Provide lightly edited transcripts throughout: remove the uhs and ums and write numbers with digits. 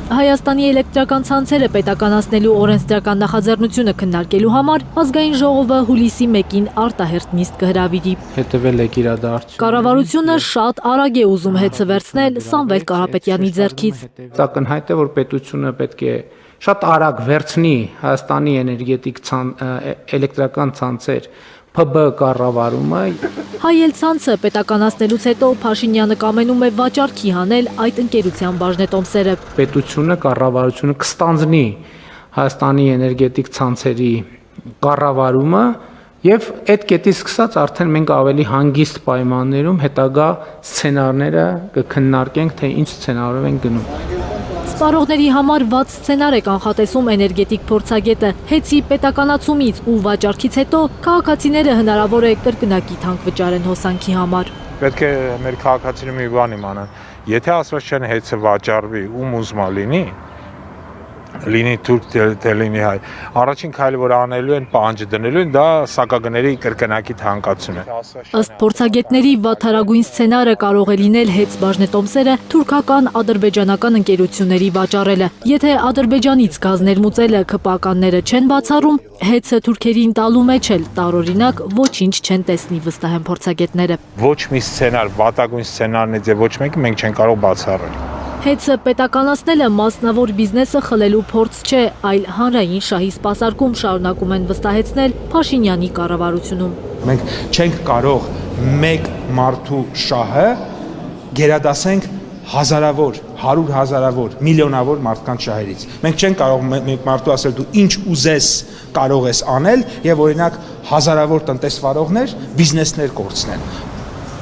Հայաստանի էլեկտրական ցանցերը պետականացնելու օրենսդրական նախաձեռնությունը քննարկելու համար ազգային ժողովը հուլիսի 1-ին արտահերթ նիստ կհրավիրի։ Հետևել եք իրադարձություններին։ Կառավարությունը շատ արագ է ուզում հեծը վերցնել Սամվել Կարապետյանի ձեռքից։ Ակնհայտ է, որ պետությունը պետք է շատ արագ վերցնի Հայաստանի էլեկտրական ցանցեր ՓԲ կառավարումը։ Հայել ցանցը պետականացնելուց հետո Փաշինյանը կամենում է վաճառքի հանել այդ ընկերության բաժնետոմսերը։ Պետությունը, կառավարությունը կստանձնի Հայաստանի էներգետիկ ցանցերի կառավարումը եւ այդ կետից սկսած արդեն մենք ավելի հանգիստ պայմաններում հետագա սցենարները կքննարկենք, թե ինչ սցենարով են գնում։ Սպառողների համար վատ սցենար է կանխատեսում էներգետիկ փորձագետը։ Հեծի պետականացումից ու վաճառքից հետո քաղաքացիները հնարավոր է կրկնակի թանկ վճարեն հոսանքի համար։ Պետք է մեր քաղաքացիները մի բան իմանան, եթե ասված չեն հեծը վաճառվի, ում ուզմա լինի թուրք թե լինի հայ, առաջին քայլը որ անելու են պահանջը դնելու են, դա սակագների կրկնակի թանկացում է։ Ըստ փորձագետների վատթարագույն սցենարը կարող է լինել հեծ բաժնետոմսերը թուրքական ադրբեջանական ընկերությունների վաճառելը։ Եթե Ադրբեջանից գազ ներմուծելը ԿՊԱ-կանները չեն բացառում, հեծը թուրքերին տալու մեջ էլ տարօրինակ ոչինչ չեն տեսնի, վստահ են փորձագետները։ Ոչ մի սցենար, վատագույն սցենարներից եւ ոչ մեկը մենք չենք կարող բացառել։ Հեծը պետականացնելը մասնավոր բիզնեսը խլելու փորձ չէ, այլ հանրային շահի սպասարկում, շարունակում են վստահեցնել Փաշինյանի կառավարությունում։ Մենք չենք կարող մեկ մարդու շահը գերադասենք հազարավոր, 100 հազարավոր, միլիոնավոր մարդկանց շահերից։ Մենք չենք կարող մեկ մարդու ասել դու ինչ ուզես կարող ես անել եւ օրինակ հազարավոր տնտեսվարողներ բիզնեսներ կորցնեն։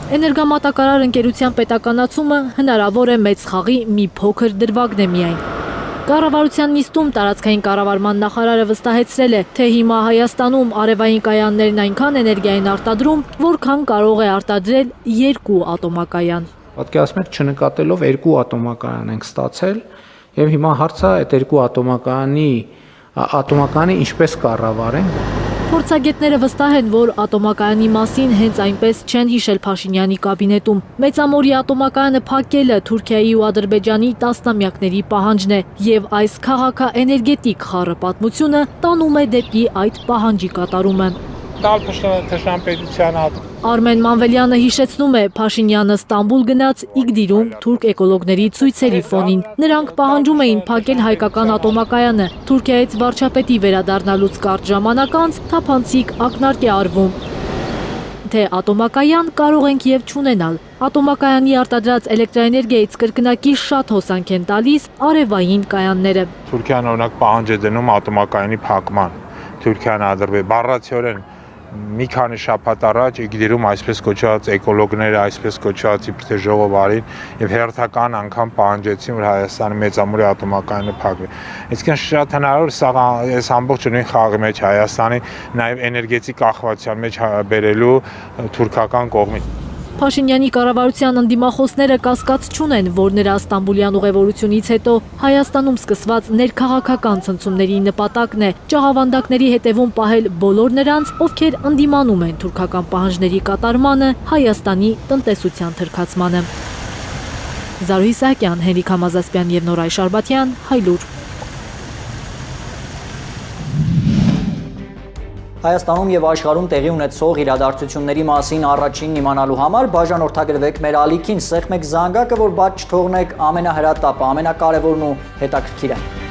Էներգամատակարար ընկերության պետականացումը հնարավոր է մեծ խաղի մի փոքր դրվագն է միայն։ Կառավարության նիստում տարածքային կառավարման նախարարը վստահեցրել է, թե հիմա Հայաստանում արևային կայաններն այնքան էներգիա են արտադրում, որքան կարող է արտադրել 2 ատոմակայան։ Պատկերացնում եք, չնկատելով 2 ատոմակայան ենք ստացել եւ հիմա հարցը այդ 2 ատոմակայանի ինչպես կառավարեն։ Փորձագետները վստահ են, որ ատոմակայանի մասին հենց այնպես չեն հիշել Փաշինյանի կաբինետում։ Մեծամորի ատոմակայանը փակելը Թուրքիայի ու Ադրբեջանի տասնամյակների պահանջն է, եւ այս քաղաքաէներգետիկ խառը պատմությունը տանում է դեպի այդ պահանջի կատարումը։ Արմեն Մանվելյանը հիշեցնում է, Փաշինյանը Ստամբուլ գնաց Իգդիրում թուրք էկոլոգների ցույցերի ֆոնին։ Նրանք պահանջում էին փակել հայկական ատոմակայանը։ Թուրքիայից վարչապետի վերադառնալուց կարճ ժամանակ անց թափանցիկ ակնարկ է արվում, թե ատոմակայան կարող ենք եւ չունենալ։ Ատոմակայանի արտադրած էլեկտրաէներգիայից կրկնակի շատ հոսանք են տալիս արևային կայանները։ Թուրքիան օրինակ պահանջ է դնում ատոմակայանի փակման։ Թուրքիան Ադրբեջան բառացիորեն մի քանի շաբաթ առաջ Իգդիրում այսպես կոչված էկոլոգները այսպես կոչված իբր թե ժողով արին եւ հերթական անգամ պահանջեցին, որ Հայաստանի մեծամորի ատոմակայանը փակվի։ Այսինքն շատ հնարավոր սա այս ամբողջ նույն խաղի մեջ Հայաստանի նաեւ էներգետիկ կախվածության մեջ բերելու թուրքական կողմից։ Փաշինյանի կառավարության ընդդիմախոսները կասկած չունեն, որ նրա Ստամբուլյան ուղևորությունից հետո Հայաստանում սկսված ներքաղաքական ցնցումների նպատակն է ճաղավանդակների հետևում պահել բոլոր նրանց, ովքեր ընդդիմանում են թուրքական պահանջների կատարմանը, Հայաստանի տնտեսության թրքացմանը։ Զարուհի Սահակյան, Հենրիկ Համազասպյան եւ Նորայ Շարբաթյան, Հայլուր։ Հայաստանում եւ աշխարհում տեղի ունեցող իրադարձությունների մասին առաջին իմանալու համար բաժանորդագրվեք մեր ալիքին, սեղմեք զանգակը, որ բաց չթողնեք ամենահրատապը, ամենակարևորն ու հետաքրքիրը։